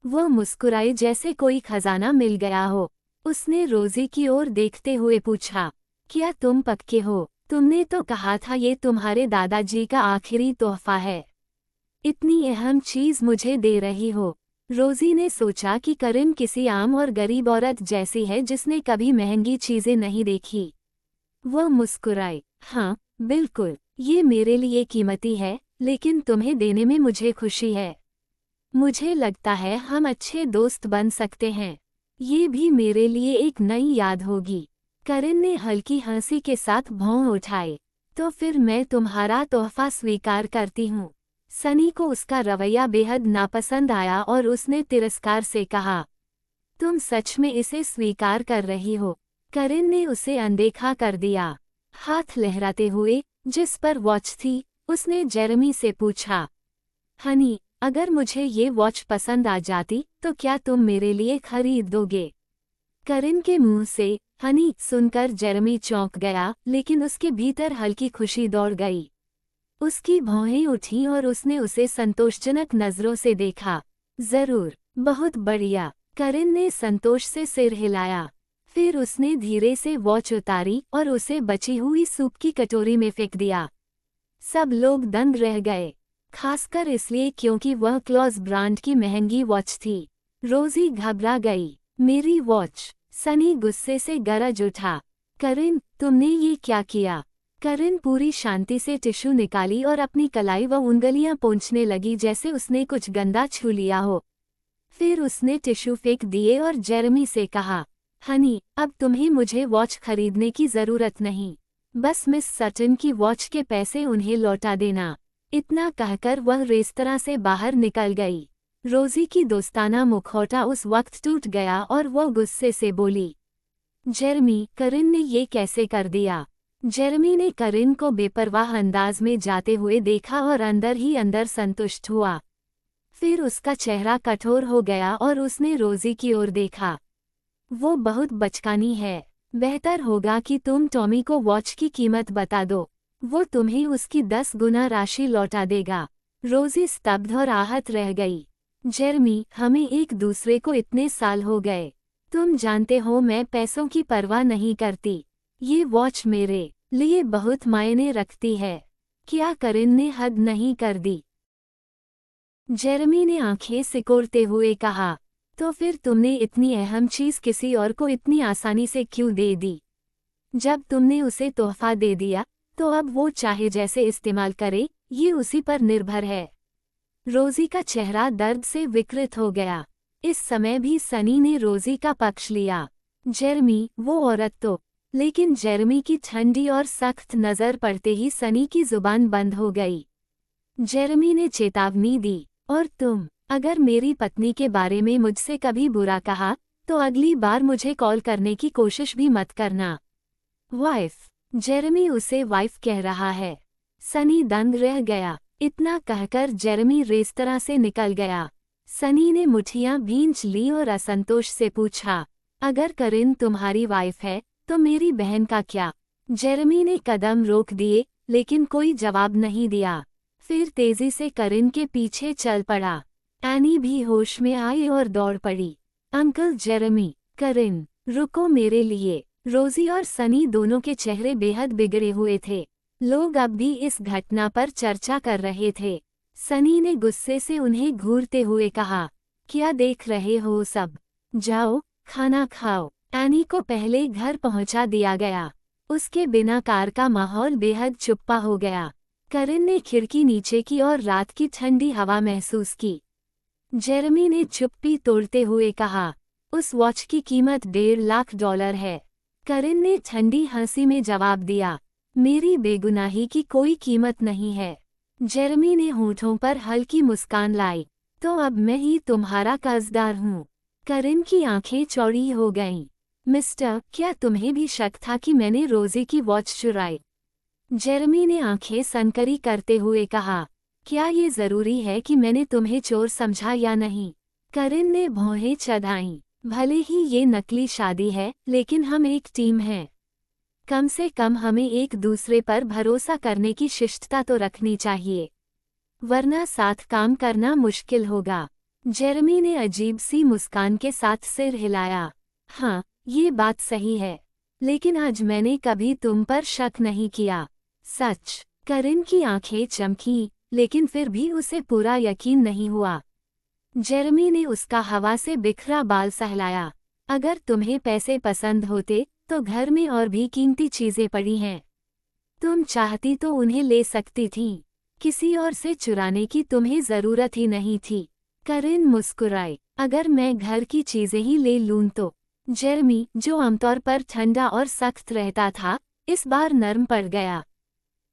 वह मुस्कुराई जैसे कोई खजाना मिल गया हो। उसने रोजी की ओर देखते हुए पूछा, क्या तुम पक्के हो? तुमने तो कहा था ये तुम्हारे दादाजी का आखिरी तोहफा है। इतनी अहम चीज मुझे दे रही हो। रोजी ने सोचा कि करिन किसी आम और गरीब औरत जैसी है जिसने कभी महंगी चीजें नहीं देखी। वह मुस्कुराई। हाँ, बिल्कुल, ये मेरे लिए कीमती है, लेकिन तुम्हें देने में मुझे खुशी है। मुझे लगता है हम अच्छे दोस्त बन सकते हैं। ये भी मेरे लिए एक नई याद होगी। करिन ने हल्की हंसी के साथ भौं उठाए। तो फिर मैं तुम्हारा तोहफा स्वीकार करती हूँ। सनी को उसका रवैया बेहद नापसंद आया और उसने तिरस्कार से कहा, तुम सच में इसे स्वीकार कर रही हो? करिन ने उसे अनदेखा कर दिया। हाथ लहराते हुए, जिस पर वॉच थी, उसने जेरेमी से पूछा, हनी, अगर मुझे ये वॉच पसंद आ जाती तो क्या तुम मेरे लिए खरीद दोगे? करिन के मुंह से हनी सुनकर जेरेमी चौंक गया, लेकिन उसके भीतर हल्की खुशी दौड़ गई। उसकी भौहें उठी और उसने उसे संतोषजनक नजरों से देखा। जरूर, बहुत बढ़िया। करिन ने संतोष से सिर हिलाया। फिर उसने धीरे से वॉच उतारी और उसे बची हुई सूप की कटोरी में फेंक दिया। सब लोग दंग रह गए, खासकर इसलिए क्योंकि वह क्लॉज ब्रांड की महंगी वॉच थी। रोजी घबरा गई। मेरी वॉच! सनी गुस्से से गरज उठा। करिन, तुमने ये क्या किया? करिन पूरी शांति से टिश्यू निकाली और अपनी कलाई व उंगलियां पोंछने लगी जैसे उसने कुछ गंदा छू लिया हो। फिर उसने टिश्यू फेंक दिए और जेरेमी से कहा, हनी, अब तुम्हें मुझे वॉच खरीदने की जरूरत नहीं। बस मिस सटन की वॉच के पैसे उन्हें लौटा देना। इतना कहकर वह रेस्तरां से बाहर निकल गई। रोजी की दोस्ताना मुखौटा उस वक्त टूट गया और वह गुस्से से बोली, जेरेमी, करिन ने ये कैसे कर दिया? जेरेमी ने करिन को बेपरवाह अंदाज में जाते हुए देखा और अंदर ही अंदर संतुष्ट हुआ। फिर उसका चेहरा कठोर हो गया और उसने रोजी की ओर देखा। वो बहुत बचकानी है। बेहतर होगा कि तुम टॉमी को वॉच की कीमत बता दो। वो तुम्हें उसकी 10 गुना राशि लौटा देगा। रोजी स्तब्ध और आहत रह गई। जेरेमी, हमें एक दूसरे को इतने साल हो गए। तुम जानते हो मैं पैसों की परवाह नहीं करती। ये वॉच मेरे लिए बहुत मायने रखती है। क्या करिन ने हद नहीं कर दी? जेरेमी ने आंखें सिकोड़ते हुए कहा, तो फिर तुमने इतनी अहम चीज किसी और को इतनी आसानी से क्यों दे दी? जब तुमने उसे तोहफा दे दिया, तो अब वो चाहे जैसे इस्तेमाल करे, ये उसी पर निर्भर है। रोजी का चेहरा दर्द से विकृत हो गया। इस समय भी सनी ने रोजी का पक्ष लिया। जेरेमी, वो औरत तो। लेकिन जेरेमी की ठंडी और सख्त नजर पड़ते ही सनी की जुबान बंद हो गई। जेरेमी ने चेतावनी दी, और तुम, अगर मेरी पत्नी के बारे में मुझसे कभी बुरा कहा, तो अगली बार मुझे कॉल करने की कोशिश भी मत करना। वाइफ! जेरेमी उसे वाइफ कह रहा है। सनी दंग रह गया। इतना कहकर जेरेमी रेस्तरां से निकल गया। सनी ने मुठियां भींच ली और असंतोष से पूछा, अगर करिन तुम्हारी वाइफ है, तो मेरी बहन का क्या? जेरेमी ने कदम रोक दिए, लेकिन कोई जवाब नहीं दिया। फिर तेजी से करिन के पीछे चल पड़ा। एनी भी होश में आई और दौड़ पड़ी। Uncle Jeremy! करिन, रुको मेरे लिए। रोजी और सनी दोनों के चेहरे बेहद बिगड़े हुए थे। लोग अब भी इस घटना पर चर्चा कर रहे थे। सनी ने गुस्से से उन्हें घूरते हुए कहा, क्या देख रहे हो सब? जाओ, खाना खाओ। एनी को पहले घर पहुंचा दिया गया। उसके बिना कार का माहौल बेहद चुप्पा हो गया। करिन ने खिड़की नीचे की और रात की ठंडी हवा महसूस की। जेरेमी ने चुप्पी तोड़ते हुए कहा, उस वॉच की कीमत $1.5 लाख है। करिन ने ठंडी हंसी में जवाब दिया, मेरी बेगुनाही की कोई कीमत नहीं है। जेरेमी ने होठों पर हल्की मुस्कान लाई, तो अब मैं ही तुम्हारा कर्जदार हूँ। करिन की आंखें चौड़ी हो गईं। मिस्टर, क्या तुम्हें भी शक था कि मैंने रोजी की वॉच चुराई? जेरेमी ने आंखें सनकरी करते हुए कहा, क्या ये जरूरी है कि मैंने तुम्हें चोर समझा या नहीं? करिन ने भौहें चढ़ाईं। भले ही ये नकली शादी है, लेकिन हम एक टीम हैं। कम से कम हमें एक दूसरे पर भरोसा करने की शिष्टता तो रखनी चाहिए, वरना साथ काम करना मुश्किल होगा। जेरेमी ने अजीब सी मुस्कान के साथ सिर हिलाया। हाँ, ये बात सही है, लेकिन आज मैंने कभी तुम पर शक नहीं किया। सच? करिन की आंखें चमकीं, लेकिन फिर भी उसे पूरा यकीन नहीं हुआ। जेरेमी ने उसका हवा से बिखरा बाल सहलाया। अगर तुम्हें पैसे पसंद होते, तो घर में और भी कीमती चीजें पड़ी हैं। तुम चाहती तो उन्हें ले सकती थीं। किसी और से चुराने की तुम्हें जरूरत ही नहीं थी। करिन मुस्कुराई। अगर मैं घर की चीजें ही ले लूं तो? जेरेमी, जो आमतौर पर ठंडा और सख्त रहता था, इस बार नर्म पड़ गया।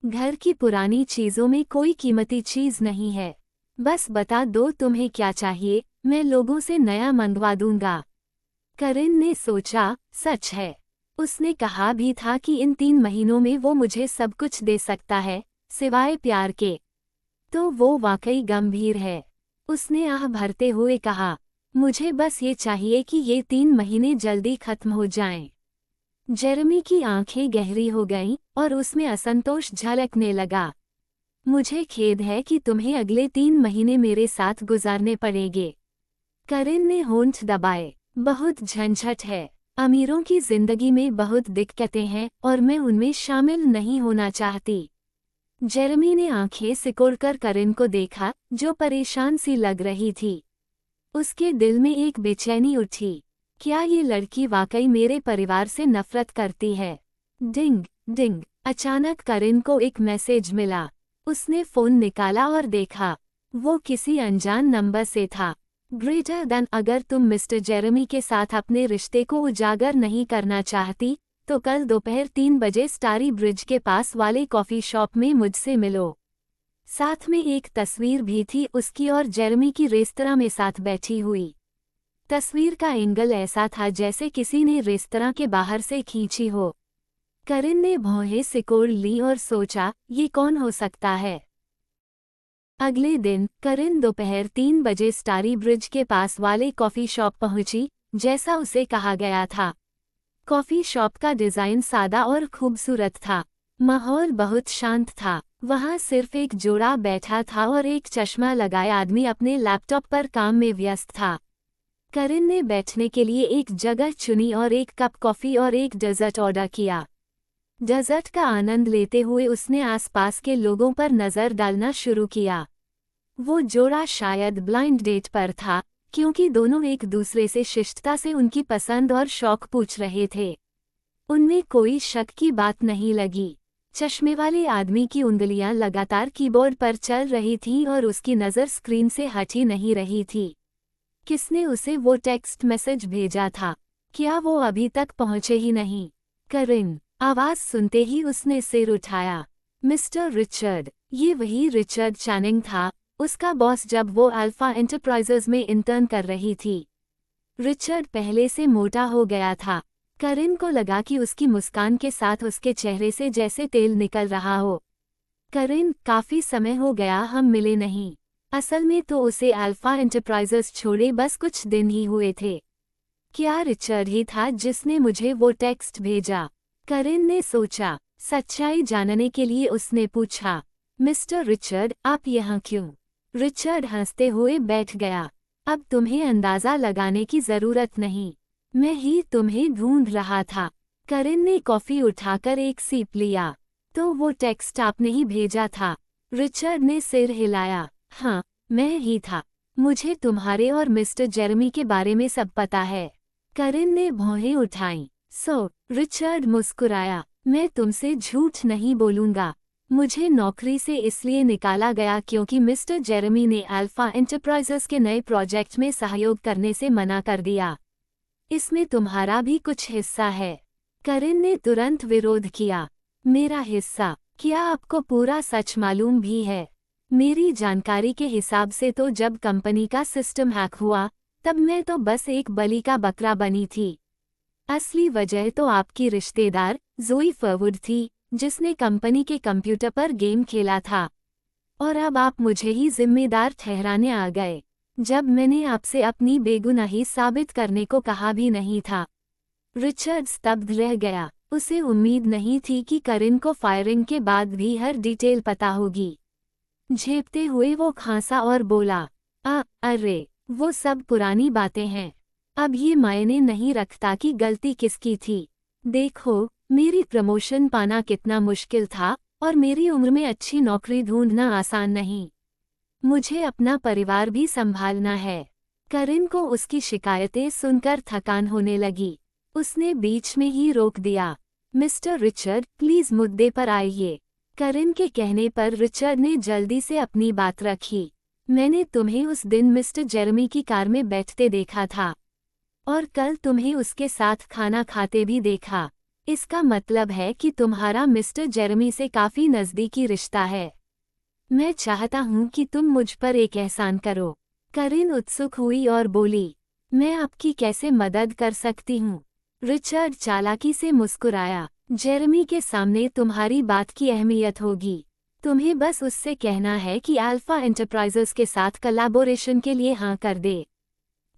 घर की पुरानी चीजों में कोई कीमती चीज नहीं है। बस बता दो तुम्हें क्या चाहिए, मैं लोगों से नया मंगवा दूंगा। करिन ने सोचा, सच है, उसने कहा भी था कि इन 3 महीनों में वो मुझे सब कुछ दे सकता है, सिवाय प्यार के। तो वो वाकई गंभीर है। उसने आह भरते हुए कहा, मुझे बस ये चाहिए कि ये 3 महीने जल्दी खत्म हो जाएं। जेरेमी की आंखें गहरी हो गईं और उसमें असंतोष झलकने लगा। मुझे खेद है कि तुम्हें अगले 3 महीने मेरे साथ गुजारने पड़ेंगे। करिन ने होंठ दबाए। बहुत झंझट है। अमीरों की जिंदगी में बहुत दिक्कतें हैं और मैं उनमें शामिल नहीं होना चाहती। जेरेमी ने आंखें सिकोड़कर करिन को देखा, जो परेशान सी लग रही थी। उसके दिल में एक बेचैनी उठी। क्या ये लड़की वाकई मेरे परिवार से नफरत करती है? डिंग डिंग। अचानक करिन को एक मैसेज मिला। उसने फोन निकाला और देखा। वो किसी अनजान नंबर से था। ग्रेटर देन, अगर तुम मिस्टर जेरेमी के साथ अपने रिश्ते को उजागर नहीं करना चाहती तो कल दोपहर 3 बजे स्टारी ब्रिज के पास वाले कॉफी शॉप में मुझसे मिलो। साथ में एक तस्वीर भी थी, उसकी और जेरेमी की रेस्तरां में साथ बैठी हुई। तस्वीर का एंगल ऐसा था जैसे किसी ने रेस्तरां के बाहर से खींची हो। करिन ने भौहें सिकोड़ ली और सोचा, ये कौन हो सकता है? अगले दिन करिन दोपहर 3 बजे स्टारी ब्रिज के पास वाले कॉफी शॉप पहुंची, जैसा उसे कहा गया था। कॉफी शॉप का डिजाइन सादा और खूबसूरत था। माहौल बहुत शांत था। वहां सिर्फ एक जोड़ा बैठा था और एक चश्मा लगाए आदमी अपने लैपटॉप पर काम में व्यस्त था। करिन ने बैठने के लिए एक जगह चुनी और एक कप कॉफी और एक डेजर्ट ऑर्डर किया। डेजर्ट का आनंद लेते हुए उसने आसपास के लोगों पर नजर डालना शुरू किया। वो जोड़ा शायद ब्लाइंड डेट पर था, क्योंकि दोनों एक दूसरे से शिष्टता से उनकी पसंद और शौक पूछ रहे थे। उनमें कोई शक की बात नहीं लगी। चश्मे वाले आदमी की उंगलियां लगातार कीबोर्ड पर चल रही थीं और उसकी नज़र स्क्रीन से हटी नहीं रही थी। किसने उसे वो टेक्स्ट मैसेज भेजा था? क्या वो अभी तक पहुंचे ही नहीं? करिन। आवाज सुनते ही उसने सिर उठाया। Mister Richard. ये वही रिचर्ड चैनिंग था, उसका बॉस जब वो अल्फा एंटरप्राइजेज में इंटर्न कर रही थी। रिचर्ड पहले से मोटा हो गया था। करिन को लगा कि उसकी मुस्कान के साथ उसके चेहरे से जैसे तेल निकल रहा हो। करिन, काफी समय हो गया हम मिले नहीं। असल में तो उसे अल्फा एंटरप्राइजेज छोड़े बस कुछ दिन ही हुए थे। क्या रिचर्ड ही था जिसने मुझे वो टेक्स्ट भेजा? करिन ने सोचा। सच्चाई जानने के लिए उसने पूछा, मिस्टर रिचर्ड, आप यहाँ क्यों? रिचर्ड हंसते हुए बैठ गया। अब तुम्हें अंदाजा लगाने की जरूरत नहीं, मैं ही तुम्हें ढूंढ रहा था। करिन ने कॉफी उठाकर एक सीप लिया। तो वो टेक्स्ट आपने ही भेजा था? रिचर्ड ने सिर हिलाया। हाँ, मैं ही था। मुझे तुम्हारे और मिस्टर जेरेमी के बारे में सब पता है। करिन ने भौहें उठाईं। रिचर्ड मुस्कुराया। मैं तुमसे झूठ नहीं बोलूंगा। मुझे नौकरी से इसलिए निकाला गया क्योंकि मिस्टर जेरेमी ने अल्फा एंटरप्राइजेस के नए प्रोजेक्ट में सहयोग करने से मना कर दिया। इसमें तुम्हारा भी कुछ हिस्सा है। करिन ने तुरंत विरोध किया। मेरा हिस्सा? क्या आपको पूरा सच मालूम भी है? मेरी जानकारी के हिसाब से तो जब कंपनी का सिस्टम हैक हुआ तब मैं तो बस एक बलि का बकरा बनी थी। असली वजह तो आपकी रिश्तेदार जोई फरवुड थी, जिसने कंपनी के कंप्यूटर पर गेम खेला था। और अब आप मुझे ही जिम्मेदार ठहराने आ गए, जब मैंने आपसे अपनी बेगुनाही साबित करने को कहा भी नहीं था। रिचर्ड स्तब्ध रह गया। उसे उम्मीद नहीं थी कि करिन को फायरिंग के बाद भी हर डिटेल पता होगी। झेपते हुए वो खांसा और बोला, अरे, वो सब पुरानी बातें हैं। अब ये मायने नहीं रखता कि गलती किसकी थी। देखो, मेरी प्रमोशन पाना कितना मुश्किल था और मेरी उम्र में अच्छी नौकरी ढूंढना आसान नहीं। मुझे अपना परिवार भी संभालना है। करिन को उसकी शिकायतें सुनकर थकान होने लगी। उसने बीच में ही रोक दिया। मिस्टर रिचर्ड, प्लीज मुद्दे पर आइए। करिन के कहने पर रिचर्ड ने जल्दी से अपनी बात रखी। मैंने तुम्हें उस दिन मिस्टर जेरेमी की कार में बैठते देखा था और कल तुम्हें उसके साथ खाना खाते भी देखा। इसका मतलब है कि तुम्हारा मिस्टर जेरेमी से काफी नजदीकी रिश्ता है। मैं चाहता हूँ कि तुम मुझ पर एक एहसान करो। करिन उत्सुक हुई और बोली, मैं आपकी कैसे मदद कर सकती हूँ? रिचर्ड चालाकी से मुस्कुराया। जेरेमी के सामने तुम्हारी बात की अहमियत होगी। तुम्हें बस उससे कहना है कि अल्फा एंटरप्राइजेस के साथ कोलैबोरेशन के लिए हाँ कर दे।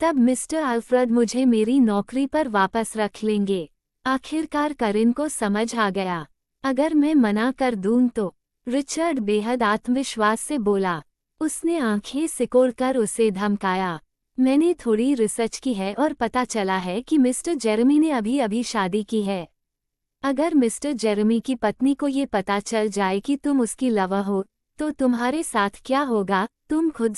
तब मिस्टर अल्फ्रेड मुझे मेरी नौकरी पर वापस रख लेंगे। आखिरकार करिन को समझ आ गया। अगर मैं मना कर दूं तो? रिचर्ड बेहद आत्मविश्वास से बोला। उसने आंखें सिकोड़कर उसे धमकाया। मैंने थोड़ी रिसर्च की है और पता चला है कि मिस्टर जेरेमी ने अभी अभी शादी की है। अगर मिस्टर जेरेमी की पत्नी को ये पता चल जाए कि तुम उसकी लवर हो, तो तुम्हारे साथ क्या होगा, तुम खुद